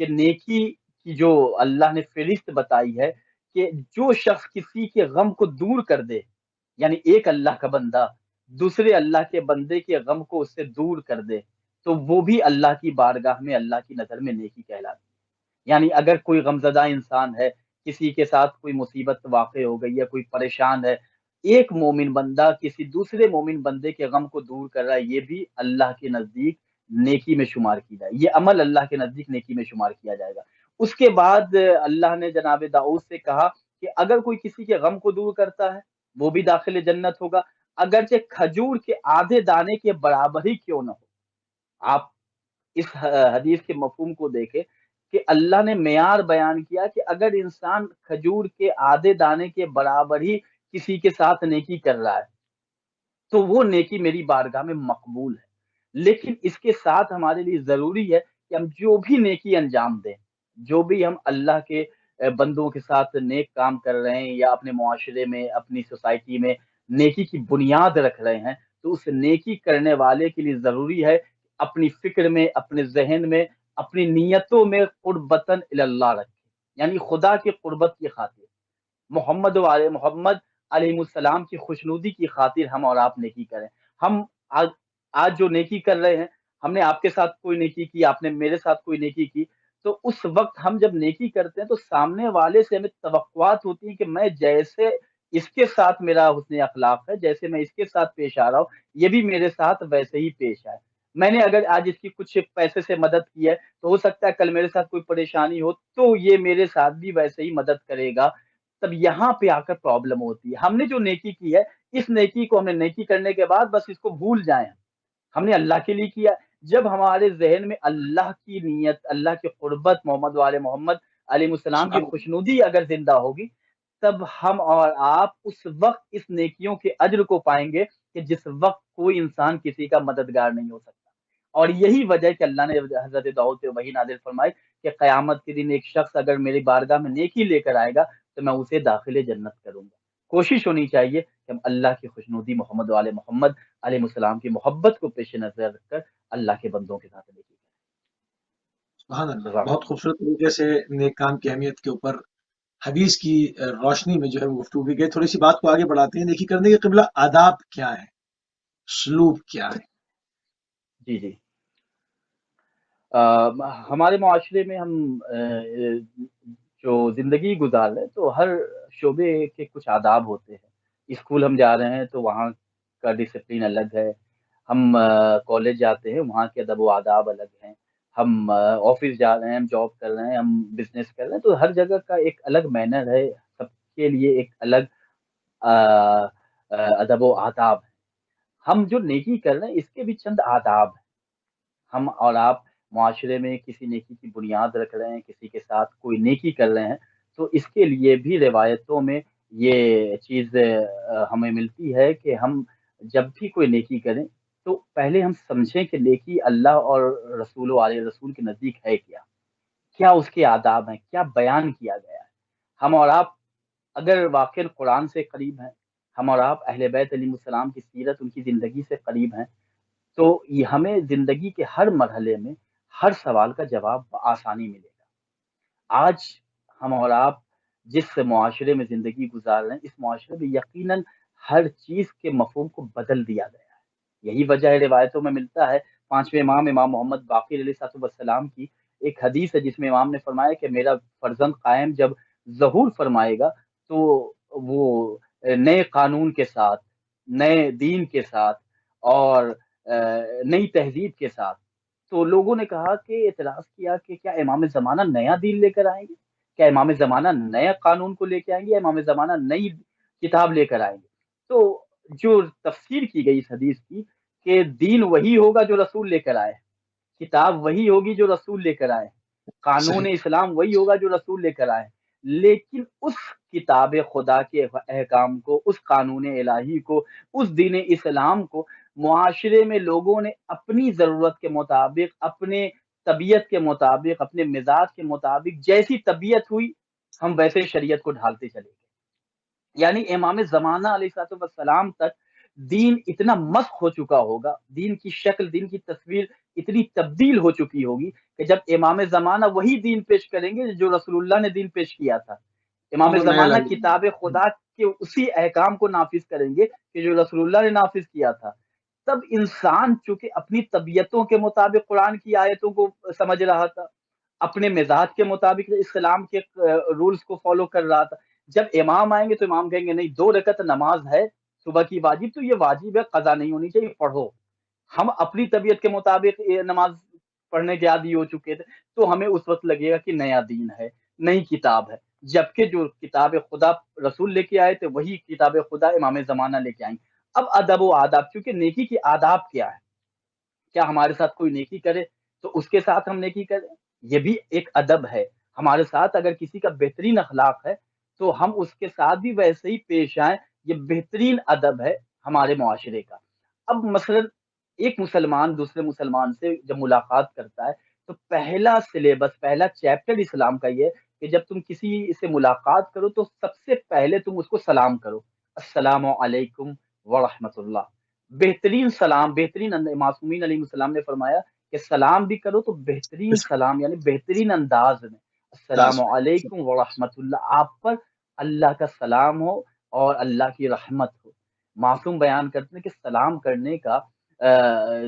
کہ نیکی کی جو اللہ نے فہرست بتائی ہے کہ جو شخص کسی کے غم کو دور کر دے، یعنی ایک اللہ کا بندہ دوسرے اللہ کے بندے کے غم کو اس سے دور کر دے، تو وہ بھی اللہ کی بارگاہ میں اللہ کی نظر میں نیکی کہلاتی ہے۔ یعنی اگر کوئی غمزدہ انسان ہے، کسی کے ساتھ کوئی مصیبت واقع ہو گئی ہے، کوئی پریشان ہے، ایک مومن بندہ کسی دوسرے مومن بندے کے غم کو دور کر رہا ہے، یہ بھی اللہ کے نزدیک نیکی میں شمار کی جائے، یہ عمل اللہ کے نزدیک نیکی میں شمار کیا جائے گا۔ اس کے بعد اللہ نے جناب داؤد سے کہا کہ اگر کوئی کسی کے غم کو دور کرتا ہے وہ بھی داخل جنت ہوگا، اگرچہ کھجور کے آدھے دانے کے برابر ہی کیوں نہ ہو۔ آپ اس حدیث کے مفہوم کو دیکھیں کہ اللہ نے معیار بیان کیا کہ اگر انسان کھجور کے آدھے دانے کے برابر ہی کسی کے ساتھ نیکی کر رہا ہے تو وہ نیکی میری بارگاہ میں مقبول ہے۔ لیکن اس کے ساتھ ہمارے لیے ضروری ہے کہ ہم جو بھی نیکی انجام دیں، جو بھی ہم اللہ کے بندوں کے ساتھ نیک کام کر رہے ہیں یا اپنے معاشرے میں اپنی سوسائٹی میں نیکی کی بنیاد رکھ رہے ہیں، تو اس نیکی کرنے والے کے لیے ضروری ہے اپنی فکر میں، اپنے ذہن میں، اپنی نیتوں میں قربتاً اللہ رکھے، یعنی خدا کی قربت کی خاطر، محمد علیہ السلام کی خوشنودی کی خاطر ہم اور آپ نیکی کریں۔ ہم آج جو نیکی کر رہے ہیں، ہم نے آپ کے ساتھ کوئی نیکی کی، آپ نے میرے ساتھ کوئی نیکی کی، تو اس وقت ہم جب نیکی کرتے ہیں تو سامنے والے سے ہمیں توقعات ہوتی ہیں کہ میں جیسے اس کے ساتھ میرا حسن اخلاق ہے، جیسے میں اس کے ساتھ پیش آ رہا ہوں، یہ بھی میرے ساتھ ویسے ہی پیش آئے۔ میں نے اگر آج اس کی کچھ پیسے سے مدد کی ہے تو ہو سکتا ہے کل میرے ساتھ کوئی پریشانی ہو تو یہ میرے ساتھ بھی ویسے ہی مدد کرے گا۔ تب یہاں پہ آ کر پرابلم ہوتی ہے۔ ہم نے جو نیکی کی ہے، اس نیکی کو ہم نے نیکی کرنے کے بعد بس اس کو بھول جائیں، ہم نے اللہ کے لیے کیا۔ جب ہمارے ذہن میں اللہ کی نیت، اللہ کی قربت، محمد وال محمد علیہ السلام کی خوشنودی اگر زندہ ہوگی، تب ہم اور آپ اس وقت اس نیکیوں کے اجر کو پائیں گے کہ جس وقت کوئی انسان کسی کا مددگار نہیں ہو سکتا۔ اور یہی وجہ ہے کہ اللہ نے حضرت داؤد پہ وحی نازل فرمائی کہ قیامت کے دن ایک شخص اگر میری بارگاہ میں نیکی لے کر آئے گا تو میں اسے داخل جنت کروں گا۔ کوشش ہونی چاہیے کہ ہم اللہ کی خوشنودی، محمد وال محمد علیہ السلام کی محبت کو پیش نظر رکھ کر اللہ کے بندوں کے ساتھ نیکی سبحان اللہ، کریں۔ بہت خوبصورت طریقے سے نیک کام کی اہمیت کے اوپر حدیث کی روشنی میں جو ہے وہ گفتگو کی گئی۔ تھوڑی سی بات کو آگے بڑھاتے ہیں، نیکی کرنے کے قبلہ آداب کیا ہے، سلوک کیا ہے؟ جی جی، ہمارے معاشرے میں ہم جو زندگی گزار رہے ہیں تو ہر شعبے کے کچھ آداب ہوتے ہیں۔ اسکول ہم جا رہے ہیں تو وہاں کا ڈسپلین الگ ہے، ہم کالج جاتے ہیں وہاں کے ادب و آداب الگ ہیں، ہم آفس جا رہے ہیں، ہم جاب کر رہے ہیں، ہم بزنس کر رہے ہیں، تو ہر جگہ کا ایک الگ مینر ہے، سب کے لیے ایک الگ ادب و آداب ہے۔ ہم جو نیکی کر رہے ہیں اس کے بھی چند آداب ہیں۔ ہم اور آپ معاشرے میں کسی نیکی کی بنیاد رکھ رہے ہیں، کسی کے ساتھ کوئی نیکی کر رہے ہیں، تو اس کے لیے بھی روایتوں میں یہ چیز ہمیں ملتی ہے کہ ہم جب بھی کوئی نیکی کریں تو پہلے ہم سمجھیں کہ نیکی اللہ اور رسول و علیہ رسول کے نزدیک ہے کیا، کیا اس کے آداب ہیں، کیا بیان کیا گیا ہے۔ ہم اور آپ اگر واقعی قرآن سے قریب ہیں، ہم اور آپ اہل بیت علیہ السلام کی سیرت، ان کی زندگی سے قریب ہیں، تو یہ ہمیں زندگی کے ہر مرحلے میں ہر سوال کا جواب بآسانی ملے گا۔ آج ہم اور آپ جس معاشرے میں زندگی گزار رہے ہیں، اس معاشرے میں یقیناً ہر چیز کے مفہوم کو بدل دیا گیا ہے۔ یہی وجہ ہے، روایتوں میں ملتا ہے، پانچویں امام محمد باقر علیہ السلام کی ایک حدیث ہے جس میں امام نے فرمایا کہ میرا فرزند قائم جب ظہور فرمائے گا تو وہ نئے قانون کے ساتھ، نئے دین کے ساتھ اور نئی تہذیب کے ساتھ، تو لوگوں نے کہا کہ اعتراض کیا کہ کیا امام زمانہ نیا دین لے کر آئیں گے، کیا امام زمانہ نیا قانون کو لے کے آئیں گے، یا امام زمانہ نئی کتاب لے کر آئیں گے؟ تو جو تفسیر کی گئی اس حدیث کی کہ دین وہی ہوگا جو رسول لے کر آئے، کتاب وہی ہوگی جو رسول لے کر آئے، قانون صحیح، اسلام وہی ہوگا جو رسول لے کر آئے، لیکن اس کتاب خدا کے احکام کو، اس قانون الہی کو، اس دین اسلام کو معاشرے میں لوگوں نے اپنی ضرورت کے مطابق، اپنے طبیعت کے مطابق، اپنے مزاج کے مطابق، جیسی طبیعت ہوئی ہم ویسے شریعت کو ڈھالتے چلے گئے۔ یعنی امام زمانہ علیہ السلام تک دین اتنا مسخ ہو چکا ہوگا، دین کی شکل، دین کی تصویر اتنی تبدیل ہو چکی ہوگی کہ جب امام زمانہ وہی دین پیش کریں گے جو رسول اللہ نے دین پیش کیا تھا، امام وہ نیا زمانہ لائیں گے۔ کتاب خدا کے اسی احکام کو نافذ کریں گے کہ جو رسول اللہ نے نافذ کیا تھا، تب انسان چونکہ اپنی طبیعتوں کے مطابق قرآن کی آیتوں کو سمجھ رہا تھا، اپنے مزاج کے مطابق اسلام کے رولز کو فالو کر رہا تھا، جب امام آئیں گے تو امام کہیں گے نہیں 2 رکعت نماز ہے صبح کی واجب، تو یہ واجب ہے، قضا نہیں ہونی چاہیے، پڑھو۔ ہم اپنی طبیعت کے مطابق یہ نماز پڑھنے کے عادی ہو چکے تھے، تو ہمیں اس وقت لگے گا کہ نیا دین ہے، نئی کتاب ہے، جبکہ جو کتاب خدا رسول لے کے آئے تھے وہی کتاب خدا امام زمانہ لے کے آئیں گے۔ اب ادب و آداب، کیونکہ نیکی کی آداب کیا ہے، کیا ہمارے ساتھ کوئی نیکی کرے تو اس کے ساتھ ہم نیکی کریں، یہ بھی ایک ادب ہے۔ ہمارے ساتھ اگر کسی کا بہترین اخلاق ہے تو ہم اس کے ساتھ بھی ویسے ہی پیش آئیں، یہ بہترین ادب ہے ہمارے معاشرے کا۔ اب مثلا ایک مسلمان دوسرے مسلمان سے جب ملاقات کرتا ہے تو پہلا سلیبس، پہلا چیپٹر اسلام کا یہ ہے کہ جب تم کسی سے ملاقات کرو تو سب سے پہلے تم اس کو سلام کرو، السلام علیکم ورحمۃ اللہ۔ بہترین سلام، بہترین معصومین علیہ السلام نے فرمایا کہ سلام بھی کرو تو بہترین اس سلام یعنی بہترین انداز میں، السلام انداز میں علیکم ورحمۃ اللہ، آپ پر اللہ کا سلام ہو اور اللہ کی رحمت ہو۔ معصوم بیان کرتے ہیں کہ سلام کرنے کا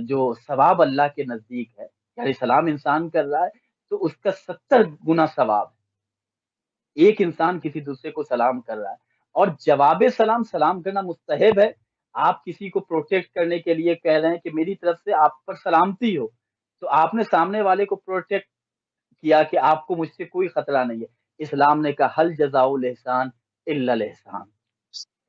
جو ثواب اللہ کے نزدیک ہے، یعنی سلام انسان کر رہا ہے تو اس کا 70 گنا ثواب ہے، ایک انسان کسی دوسرے کو سلام کر رہا ہے۔ اور جواب سلام، سلام کرنا مستحب ہے، آپ کسی کو پروٹیکٹ کرنے کے لیے کہہ رہے ہیں کہ میری طرف سے آپ پر سلامتی ہو، تو آپ نے سامنے والے کو پروٹیکٹ کیا کہ آپ کو مجھ سے کوئی خطرہ نہیں ہے۔ اسلام نے کہا حل جزاء الاحسان الا الاحسان،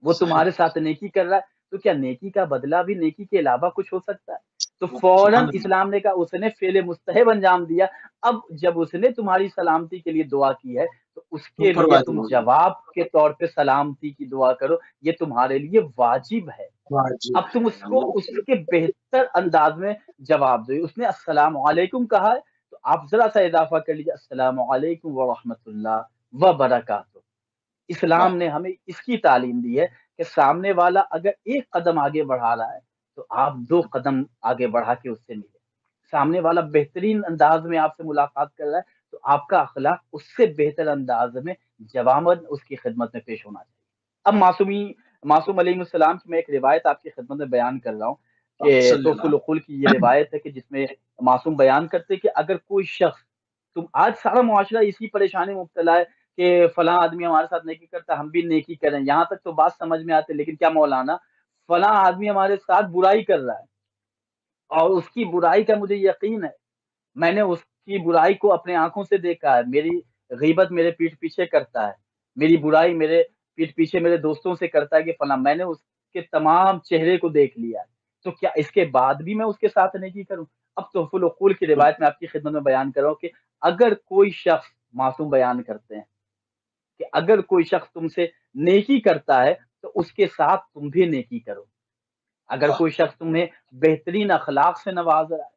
وہ صحیح، تمہارے ساتھ نیکی کر رہا ہے تو کیا نیکی کا بدلہ بھی نیکی کے علاوہ کچھ ہو سکتا ہے؟ تو فوراً سبحان اللہ، اسلام نے کہا، اس نے فعل مستحب انجام دیا، اب جب اس نے تمہاری سلامتی کے لیے دعا کی ہے تو اس کے اوپر لیے واجب تم ہو گیا، جواب کے طور پہ سلامتی کی دعا کرو، یہ تمہارے لیے واجب ہے۔ واجب اب تم ہے، اس کو اللہ اس کے بہتر انداز میں جواب دو، اس نے السلام علیکم کہا ہے تو آپ ذرا سا اضافہ کر لیجیے، السلام علیکم ورحمۃ اللہ وبرکاتہ۔ واہ، اسلام نے ہمیں اس کی تعلیم دی ہے کہ سامنے والا اگر ایک قدم آگے بڑھا رہا ہے تو آپ 2 قدم آگے بڑھا کے اس سے ملے، سامنے والا بہترین انداز میں آپ سے ملاقات کر رہا ہے تو آپ کا اخلاق اس سے بہتر انداز میں جوامن اس کی خدمت میں پیش ہونا چاہیے۔ اب معصوم علیہ السلام کی میں ایک روایت آپ کی خدمت میں بیان کر رہا ہوں کہ صلی توفیق اللہ، العقول کی یہ روایت ہے کہ جس میں معصوم بیان کرتے کہ اگر کوئی شخص، تم آج سارا معاشرہ اسی پریشانی میں مبتلا ہے کہ فلاں آدمی ہمارے ساتھ نیکی کرتا ہم بھی نیکی کریں، یہاں تک تو بات سمجھ میں آتے، لیکن کیا مولانا فلاں آدمی ہمارے ساتھ برائی کر رہا ہے اور اس کی برائی کا مجھے یقین ہے، میں نے اس کی برائی کو اپنے آنکھوں سے دیکھا ہے، میری غیبت میرے پیٹھ پیچھے کرتا ہے، میری برائی میرے پیٹھ پیچھے میرے دوستوں سے کرتا ہے کہ فلاں، میں نے اس کے تمام چہرے کو دیکھ لیا ہے، تو کیا اس کے بعد بھی میں اس کے ساتھ نیکی کروں؟ اب تحفۃ العقول کی روایت میں آپ کی خدمت میں بیان کر رہا ہوں کہ اگر کوئی شخص، معصوم بیان کرتے ہیں کہ اگر کوئی شخص تم سے نیکی کرتا ہے تو اس کے ساتھ تم بھی نیکی کرو، اگر واہ، کوئی شخص تمہیں بہترین اخلاق سے نواز رہا ہے،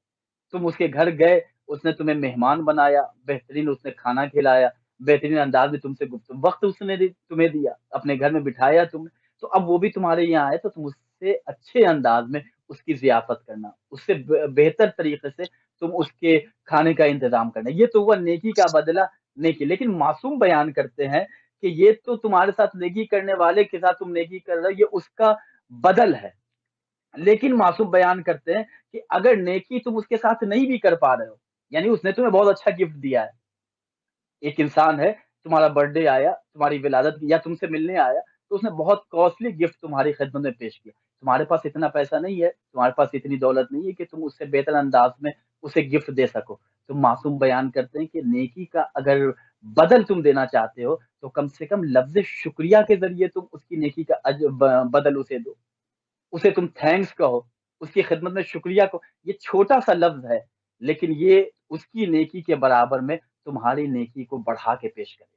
تم اس کے گھر گئے، اس نے تمہیں مہمان بنایا، بہترین اس نے کھانا کھلایا، بہترین انداز میں تم سے گفتگو، وقت اس نے تمہیں دیا، اپنے گھر میں بٹھایا تمہیں، تو اب وہ بھی تمہارے یہاں آئے تو تم اس سے اچھے انداز میں اس کی ضیافت کرنا، اس سے بہتر طریقے سے تم اس کے کھانے کا انتظام کرنا، یہ تو ہوا نیکی کا بدلہ نیکی۔ لیکن معصوم بیان کرتے ہیں کہ یہ تو تمہارے ساتھ نیکی کرنے والے کے ساتھ تم نیکی کر رہے ہو، یہ اس کا بدل ہے، لیکن معصوم بیان کرتے ہیں کہ اگر نیکی تم اس کے ساتھ نہیں بھی کر پا رہے ہو، یعنی اس نے تمہیں بہت اچھا گفٹ دیا ہے، ایک انسان ہے، تمہارا برتھ ڈے آیا، تمہاری ولادت کی یا تم سے ملنے آیا تو اس نے بہت کاسٹلی گفٹ تمہاری خدمت میں پیش کیا، تمہارے پاس اتنا پیسہ نہیں ہے، تمہارے پاس اتنی دولت نہیں ہے کہ تم اس سے بہتر انداز میں اسے گفٹ دے سکو، تو معصوم بیان کرتے ہیں کہ نیکی کا اگر بدل تم دینا چاہتے ہو تو کم سے کم لفظ شکریہ کے ذریعے تم اس کی نیکی کا بدل اسے دو، اسے تم تھینکس کہو، اس کی خدمت میں شکریہ کہو، یہ چھوٹا سا لفظ ہے لیکن یہ اس کی نیکی کے برابر میں تمہاری نیکی کو بڑھا کے پیش کرے گا۔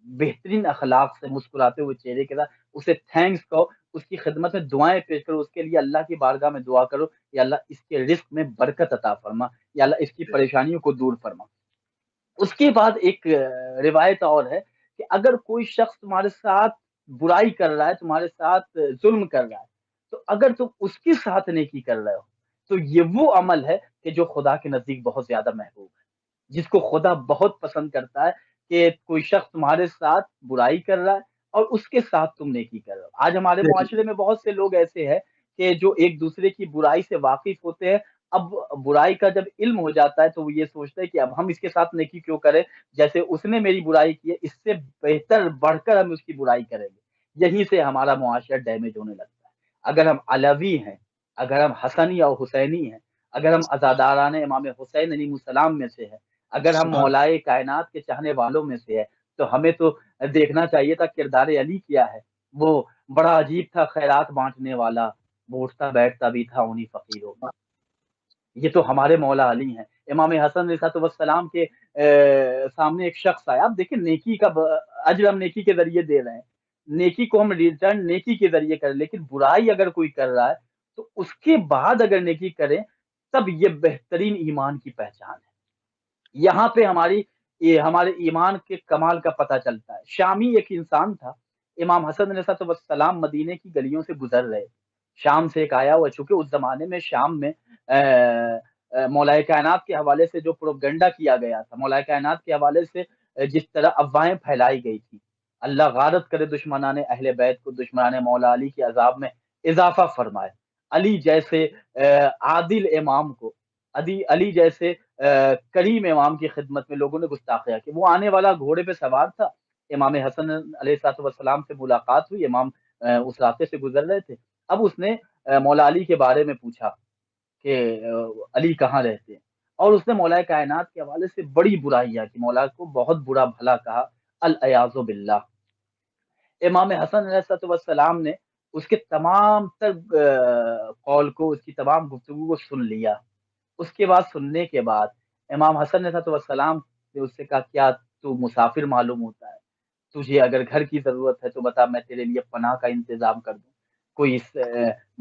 بہترین اخلاق سے مسکراتے ہوئے چہرے کے ساتھ اسے تھینکس کہو، اس کی خدمت میں دعائیں پیش کرو، اس کے لیے اللہ کی بارگاہ میں دعا کرو، یا اللہ اس کے رزق میں برکت عطا فرما، یا اللہ اس کی پریشانیوں کو دور فرما۔ اس کے بعد ایک روایت اور ہے کہ اگر کوئی شخص تمہارے ساتھ برائی کر رہا ہے، تمہارے ساتھ ظلم کر رہا ہے، تو اگر تم اس کے ساتھ نیکی کر رہے ہو تو یہ وہ عمل ہے کہ جو خدا کے نزدیک بہت زیادہ محبوب ہے۔ جس کو خدا بہت پسند کرتا ہے کہ کوئی شخص تمہارے ساتھ برائی کر رہا ہے اور اس کے ساتھ تم نیکی کر رہے ہو۔ آج ہمارے دیکھیے معاشرے میں بہت سے لوگ ایسے ہیں کہ جو ایک دوسرے کی برائی سے واقف ہوتے ہیں، اب برائی کا جب علم ہو جاتا ہے تو وہ یہ سوچتے ہیں کہ اب ہم اس کے ساتھ نیکی کیوں کریں، جیسے اس نے میری برائی کی ہے اس سے بہتر بڑھ کر ہم اس کی برائی کریں گے۔ یہیں سے ہمارا معاشرہ ڈیمیج ہونے لگتا ہے۔ اگر ہم علوی ہیں، اگر ہم حسنی اور حسینی ہیں، اگر ہم عزاداران امام حسین علیہ السلام میں سے ہیں، اگر ہم سبحان مولائے کائنات کے چاہنے والوں میں سے ہے، تو ہمیں تو دیکھنا چاہیے تھا کردار علی کیا ہے۔ وہ بڑا عجیب تھا، خیرات بانٹنے والا، وہ اٹھتا بیٹھتا بھی تھا انہی فقیروں میں۔ یہ تو ہمارے مولا علی ہیں۔ امام حسن علیہ السلام کے سامنے ایک شخص آیا، اب دیکھیں نیکی کا اجر ہم نیکی کے ذریعے دے رہے ہیں، نیکی کو ہم ریٹرن نیکی کے ذریعے کریں، لیکن برائی اگر کوئی کر رہا ہے تو اس کے بعد اگر نیکی کریں تب یہ بہترین ایمان کی پہچان ہے۔ یہاں پہ ہمارے ایمان کے کمال کا پتہ چلتا ہے۔ شامی ایک انسان تھا، امام حسن علیہ السلام مدینے کی گلیوں سے گزر رہے، شام سے ایک آیا ہوا، چونکہ اس زمانے میں شام میں مولائے کائنات کے حوالے سے جو پروپگنڈا کیا گیا تھا، مولائے کائنات کے حوالے سے جس طرح افواہیں پھیلائی گئی تھی، اللہ غارت کرے دشمنان اہل بیت کو، دشمنان مولا علی کے عذاب میں اضافہ فرمائے۔ علی جیسے عادل امام کو، علی جیسے کریم امام کی خدمت میں لوگوں نے گستاخیہ کی۔ وہ آنے والا گھوڑے پہ سوار تھا، امام حسن علیہ السلام سے ملاقات ہوئی، امام اس راستے سے گزر رہے تھے۔ اب اس نے مولا علی کے بارے میں پوچھا کہ علی کہاں رہتے ہیں، اور اس نے مولا کائنات کے حوالے سے بڑی برائیاں کی، مولا کو بہت برا بھلا کہا، الیاذ باللہ۔ امام حسن علیہ السلام نے اس کے تمام تر قول کو، اس کی تمام گفتگو کو سن لیا۔ اس کے بعد سننے کے بعد امام حسن علیہ السلام نے اس سے کہا کیا تو مسافر معلوم ہوتا ہے، تجھے اگر گھر کی ضرورت ہے تو بتا، میں تیرے لیے پناہ کا انتظام کر دوں، کوئی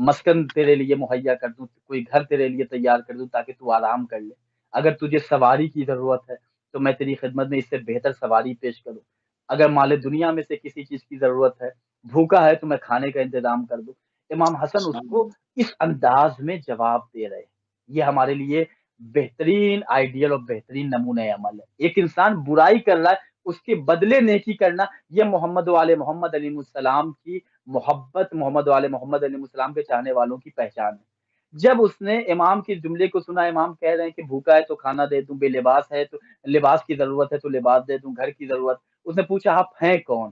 مسکن تیرے لیے مہیا کر دوں، کوئی گھر تیرے لیے تیار کر دوں تاکہ تو آرام کر لے، اگر تجھے سواری کی ضرورت ہے تو میں تیری خدمت میں اس سے بہتر سواری پیش کروں، اگر مال دنیا میں سے کسی چیز کی ضرورت ہے، بھوکا ہے تو میں کھانے کا انتظام کر دوں۔ امام حسن اس کو اس انداز میں جواب دے رہے ہیں۔ یہ ہمارے لیے بہترین آئیڈیل اور بہترین نمونہ عمل ہے۔ ایک انسان برائی کر رہا ہے، اس کے بدلے نیکی کرنا، یہ محمد وآل محمد علیہ السلام کی محبت، محمد وآل محمد علیہ السلام کے چاہنے والوں کی پہچان ہے۔ جب اس نے امام کے جملے کو سنا، امام کہہ رہے ہیں کہ بھوکا ہے تو کھانا دے دوں، بے لباس ہے تو لباس کی ضرورت ہے تو لباس دے دوں، گھر کی ضرورت، اس نے پوچھا آپ ہیں کون؟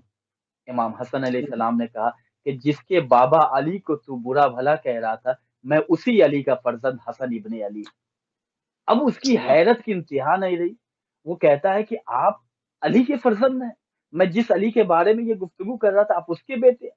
امام حسن علیہ السلام نے کہا کہ جس کے بابا علی کو تو برا بھلا کہہ رہا تھا، میں اسی علی کا فرزند حسن ابن علی۔ اب اس کی حیرت کی انتہا نہیں رہی، وہ کہتا ہے کہ آپ علی کے فرزند ہیں، میں جس علی کے بارے میں یہ گفتگو کر رہا تھا آپ اس کے بیٹے۔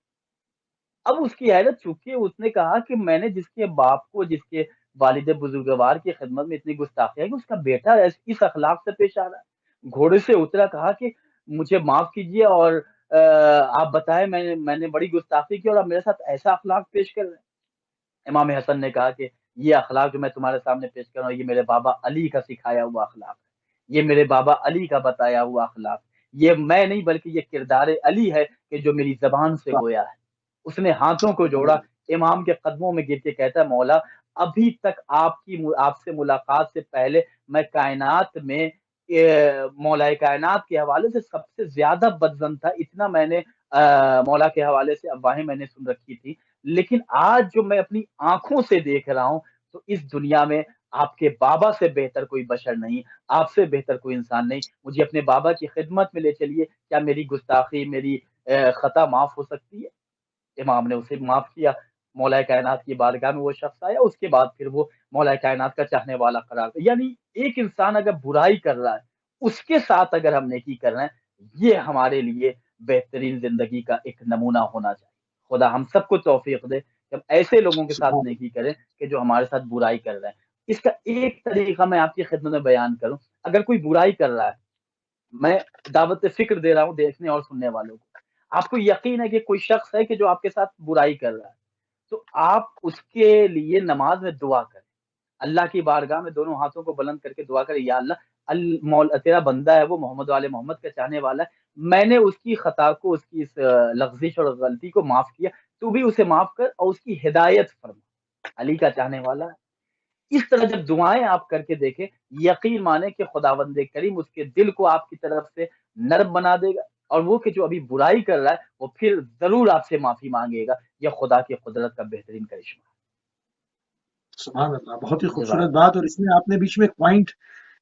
اب اس کی حیرت چکی، اس نے کہا کہ میں نے جس کے باپ کو، جس کے والد بزرگوار کی خدمت میں اتنی گستاخی ہے کہ اس کا بیٹا اس اخلاق سے پیش آ رہا ہے۔ گھوڑے سے اترا، کہا کہ مجھے معاف کیجیے اور آپ بتائیں، میں نے بڑی گستاخی کی اور آپ میرے ساتھ ایسا اخلاق پیش کر رہے ہیں۔ امام حسن نے کہا کہ یہ اخلاق جو میں تمہارے سامنے پیش کر رہا ہوں، یہ میرے بابا علی کا سکھایا ہوا اخلاق ہے، یہ میرے بابا علی کا بتایا ہوا اخلاق، یہ میں نہیں بلکہ یہ کردار علی ہے کہ جو میری زبان سے گویا ہے۔ اس نے ہاتھوں کو جوڑا، امام کے قدموں میں گر کے کہتا ہے مولا ابھی تک آپ سے ملاقات سے پہلے میں کائنات میں مولا کائنات کے حوالے سے سب سے زیادہ بدظن تھا، اتنا میں نے مولا کے حوالے سے افواہیں میں نے سن رکھی تھی، لیکن آج جو میں اپنی آنکھوں سے دیکھ رہا ہوں تو اس دنیا میں آپ کے بابا سے بہتر کوئی بشر نہیں، آپ سے بہتر کوئی انسان نہیں، مجھے اپنے بابا کی خدمت میں لے چلیے، کیا میری گستاخی، میری خطا معاف ہو سکتی ہے؟ امام نے اسے معاف کیا، مولا کائنات کی بارگاہ میں وہ شخص آیا، اس کے بعد پھر وہ مولا کائنات کا چاہنے والا قرار دیا۔ یعنی ایک انسان اگر برائی کر رہا ہے، اس کے ساتھ اگر ہم نیکی کر رہے ہیں، یہ ہمارے لیے بہترین زندگی کا ایک نمونہ ہونا چاہیے۔ خدا ہم سب کو توفیق دے کہ ہم ایسے لوگوں کے ساتھ نیکی کریں کہ جو ہمارے ساتھ برائی کر رہے ہیں۔ اس کا ایک طریقہ میں آپ کی خدمت میں بیان کروں، اگر کوئی برائی کر رہا ہے، میں دعوت فکر دے رہا ہوں دیکھنے اور سننے والوں کو، آپ کو یقین ہے کہ کوئی شخص ہے کہ جو آپ کے ساتھ برائی کر رہا ہے، تو آپ اس کے لیے نماز میں دعا کریں، اللہ کی بارگاہ میں دونوں ہاتھوں کو بلند کر کے دعا کریں، یا اللہ تیرا بندہ ہے، وہ محمد والے محمد کا چاہنے والا ہے، میں نے اس کی خطا کو، اس کی اس لغزش اور غلطی کو معاف کیا، تو بھی اسے معاف کر اور اس کی ہدایت فرما، علی کا چاہنے والا ہے۔ اس طرح جب دعائیں آپ کر کے دیکھیں، یقین مانے کہ خداوند کریم اس کے دل کو آپ کی طرف سے نرم بنا دے گا، اور وہ کہ جو ابھی برائی کر رہا ہے وہ پھر ضرور آپ سے معافی مانگے گا۔ یہ خدا کی قدرت کا بہترین کرشمہ سبحان اللہ، بہت ہی ہے۔ جزاک خوبصورت اللہ۔ بات۔ اور اس میں آپ نے بیچ میں ایک پوائنٹ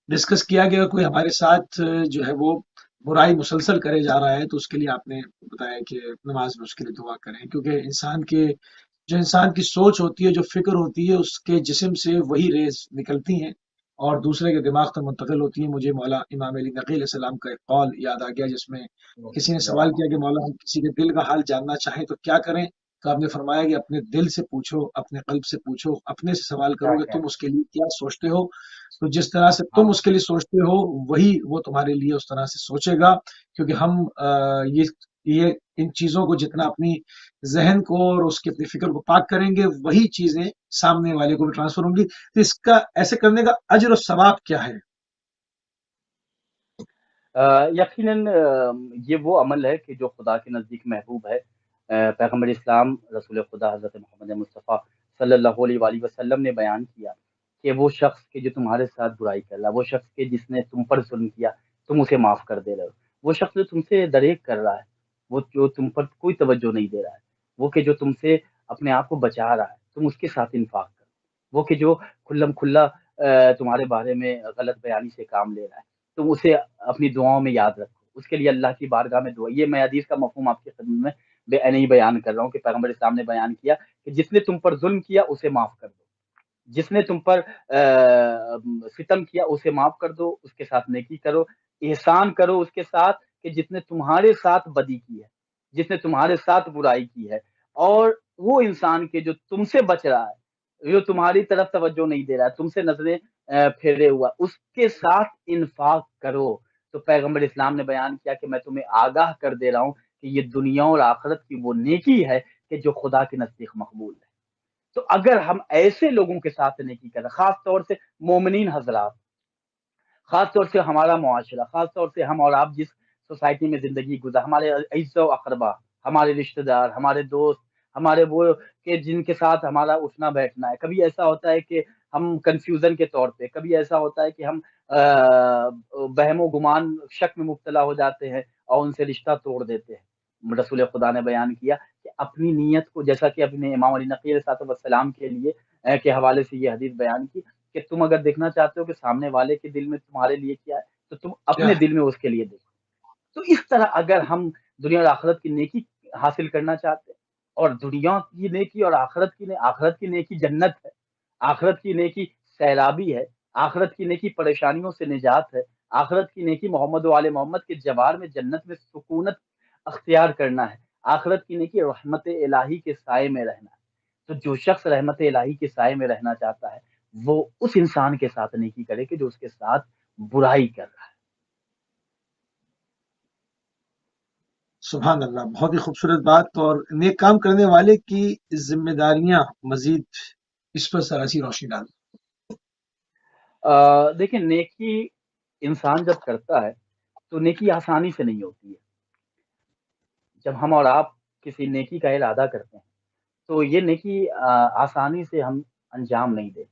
ڈسکس کیا کہ اگر کوئی ہمارے ساتھ جو ہے وہ برائی مسلسل کرے جا رہا ہے تو اس کے لیے آپ نے بتایا کہ نماز میں اس کے لیے دعا کریں، کیونکہ انسان کی سوچ ہوتی ہے، جو فکر ہوتی ہے، اس کے جسم سے وہی ریز نکلتی ہیں اور دوسرے کے دماغ تک منتقل ہوتی ہیں۔ مجھے مولا امام علی نقی علیہ السلام کا ایک قول یاد آ گیا، جس میں کسی نے سوال کیا کہ مولا ہم کسی کے دل کا حال جاننا چاہیں تو کیا کریں؟ تو آپ نے فرمایا کہ اپنے دل سے پوچھو، اپنے قلب سے پوچھو، اپنے سے سوال کیا کرو کہ کہنا تم اس کے لیے کیا سوچتے ہو، تو جس طرح سے ہاں تم اس کے لیے سوچتے ہو وہی وہ تمہارے لیے اس طرح سے سوچے گا، کیونکہ ہم یہ ان چیزوں کو جتنا اپنی ذہن کو اور اس کی اپنی فکر کو پاک کریں گے وہی چیزیں سامنے والے کو بھی ٹرانسفر ہوں گی۔ تو اس کا ایسے کرنے کا اجر و ثواب کیا ہے؟ یقیناً یہ وہ عمل ہے کہ جو خدا کے نزدیک محبوب ہے۔ پیغمبر اسلام رسول خدا حضرت محمد مصطفیٰ صلی اللہ علیہ وآلہ وسلم نے بیان کیا کہ وہ شخص کہ جو تمہارے ساتھ برائی کر رہا ہے، وہ شخص کہ جس نے تم پر ظلم کیا تم اسے معاف کر دے رہے ہو، وہ شخص جو تم سے دریغ کر رہا ہے، وہ جو تم پر کوئی توجہ نہیں دے رہا ہے، وہ کہ جو تم سے اپنے آپ کو بچا رہا ہے تم اس کے ساتھ انفاق کرو، وہ کہ جو کھلم کھلا تمہارے بارے میں غلط بیانی سے کام لے رہا ہے تم اسے اپنی دعاؤں میں یاد رکھو، اس کے لیے اللہ کی بارگاہ میں دعا۔ یہ میں حدیث کا مفہوم آپ کی خدمت میں نہیں بیان کر رہا ہوں کہ پیغمبر اسلام نے بیان کیا کہ جس نے تم پر ظلم کیا اسے معاف کر دو، جس نے تم پر ستم کیا اسے معاف کر دو، اس کے ساتھ نیکی کرو، احسان کرو اس کے ساتھ کہ جس نے تمہارے ساتھ بدی کی ہے، جس نے تمہارے ساتھ برائی کی ہے، اور وہ انسان کے جو تم سے بچ رہا ہے، جو تمہاری طرف توجہ نہیں دے رہا ہے، تم سے نظریں پھیرے ہوا، اس کے ساتھ انفاق کرو۔ تو پیغمبر اسلام نے بیان کیا کہ میں تمہیں آگاہ کر دے رہا ہوں کہ یہ دنیا اور آخرت کی وہ نیکی ہے کہ جو خدا کے نزدیک مقبول ہے۔ تو اگر ہم ایسے لوگوں کے ساتھ نیکی کریں، خاص طور سے مومنین حضرات، خاص طور سے ہمارا معاشرہ، خاص طور سے ہم اور آپ جس سوسائٹی میں زندگی گزار، ہمارے عزیز و اقربا، ہمارے رشتہ دار، ہمارے دوست، ہمارے وہ کہ جن کے ساتھ ہمارا اٹھنا بیٹھنا ہے، کبھی ایسا ہوتا ہے کہ ہم کنفیوژن کے طور پہ، کبھی ایسا ہوتا ہے کہ ہم بہم و گمان شک میں مبتلا ہو جاتے ہیں اور ان سے رشتہ توڑ دیتے ہیں۔ رسول خدا نے بیان کیا کہ اپنی نیت کو، جیسا کہ اپنے امام علی نقی علیہ السلام کے لیے کے حوالے سے یہ حدیث بیان کی کہ تم اگر دیکھنا چاہتے ہو کہ سامنے والے کے دل میں تمہارے لیے کیا ہے تو تم کیا اپنے ہے؟ دل میں اس کے لیے دیکھو۔ تو اس طرح اگر ہم دنیا اور آخرت کی نیکی حاصل کرنا چاہتے ہیں، اور دنیا کی نیکی اور آخرت کی نیکی جنت ہے، آخرت کی نیکی سیرابی ہے، آخرت کی نیکی پریشانیوں سے نجات ہے، آخرت کی نیکی محمد و آل محمد کے جوار میں جنت میں سکونت اختیار کرنا ہے، آخرت کی نیکی رحمت الہی کے سائے میں رہنا ہے۔ تو جو شخص رحمت الہی کے سائے میں رہنا چاہتا ہے وہ اس انسان کے ساتھ نیکی کرے کہ جو اس کے ساتھ برائی کر رہا ہے۔ سبحان اللہ، بہت ہی خوبصورت بات۔ اور نیک کام کرنے والے کی ذمہ داریاں مزید اس پر سراسی روشنی ڈال۔ دیکھیں نیکی انسان جب کرتا ہے تو نیکی آسانی سے نہیں ہوتی ہے۔ جب ہم اور آپ کسی نیکی کا ارادہ کرتے ہیں تو یہ نیکی آسانی سے ہم انجام نہیں دیتے،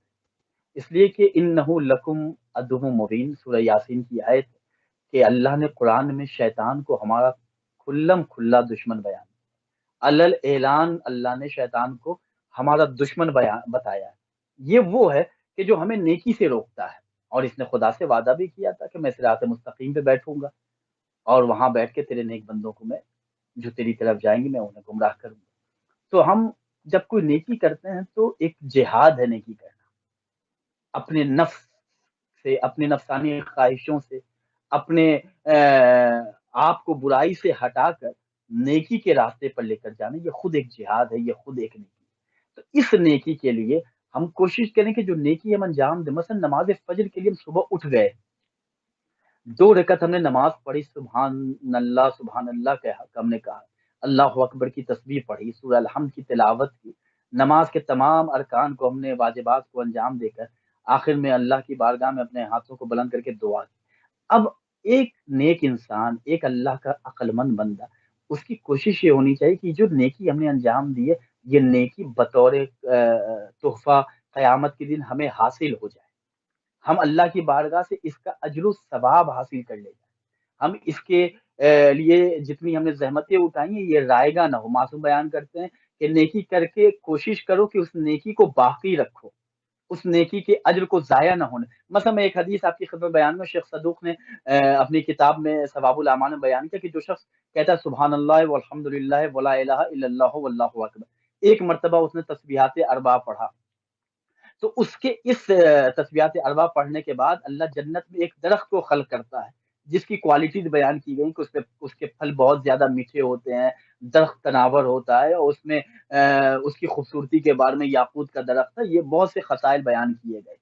اس لیے کہ انہ لکم عدو مبین، سورہ یاسین کی آیت ہے کہ اللہ نے قرآن میں شیطان کو ہمارا کھلم کھلا دشمن بیان، الل اعلان اللہ نے شیطان کو ہمارا دشمن بتایا ہے۔ یہ وہ ہے کہ جو ہمیں نیکی سے روکتا ہے، اور اس نے خدا سے وعدہ بھی کیا تھا کہ میں صراط مستقیم پہ بیٹھوں گا اور وہاں بیٹھ کے تیرے نیک بندوں کو میں جو تیری طرف جائیں گے میں انہیں گمراہ کروں گا۔ تو ہم جب کوئی نیکی کرتے ہیں تو ایک جہاد ہے نیکی کرنا، اپنے نفس سے، اپنے نفسانی خواہشوں سے، اپنے آپ کو برائی سے ہٹا کر نیکی کے راستے پر لے کر جانا، یہ خود ایک جہاد ہے، یہ خود ایک نیکی ہے۔ تو اس نیکی کے لیے ہم کوشش کریں کہ جو نیکی ہم انجام دیں، مثلا نماز فجر کے لیے ہم صبح اٹھ گئے، 2 رکعت ہم نے نماز پڑھی، سبحان اللہ کہا، ہم نے کہا اللہ اکبر کی تسبیح پڑھی، سورہ الحمد کی تلاوت کی، نماز کے تمام ارکان کو ہم نے، واجبات کو انجام دے کر آخر میں اللہ کی بارگاہ میں اپنے ہاتھوں کو بلند کر کے دعا کی۔ اب ایک نیک انسان، ایک اللہ کا عقل مند بندہ، اس کی کوشش یہ ہونی چاہیے کہ جو نیکی ہم نے انجام دی ہے یہ نیکی بطور تحفہ قیامت کے دن ہمیں حاصل ہو جائے، ہم اللہ کی بارگاہ سے اس کا اجر و ثواب حاصل کر لے جائیں، ہم اس کے لیے جتنی ہم نے زحمتیں اٹھائی ہیں یہ رائے گا نہ ہو۔ معصوم بیان کرتے ہیں کہ نیکی کر کے کوشش کرو کہ اس نیکی کو باقی رکھو، اس نیکی کے اجر کو ضائع نہ ہونے۔ مثلا میں ایک حدیث آپ کی خدمت بیان میں، شیخ صدوق نے اپنی کتاب میں ثواب الاعمال میں بیان کیا کہ جو شخص کہتا ہے سبحان اللہ والحمد للہ ولا الہ الا اللہ واللہ اکبر، ایک مرتبہ اس نے تسبیحات اربع پڑھا، تو اس کے اس تسبیحات اربع پڑھنے کے بعد اللہ جنت میں ایک درخت کو خلق کرتا ہے جس کی کوالٹیز بیان کی گئی کہ اس کے پھل بہت زیادہ میٹھے ہوتے ہیں، درخت تناور ہوتا ہے، اور اس میں اس کی خوبصورتی کے بارے میں یاقوت کا درخت ہے، یہ بہت سے خصائل بیان کیے گئے۔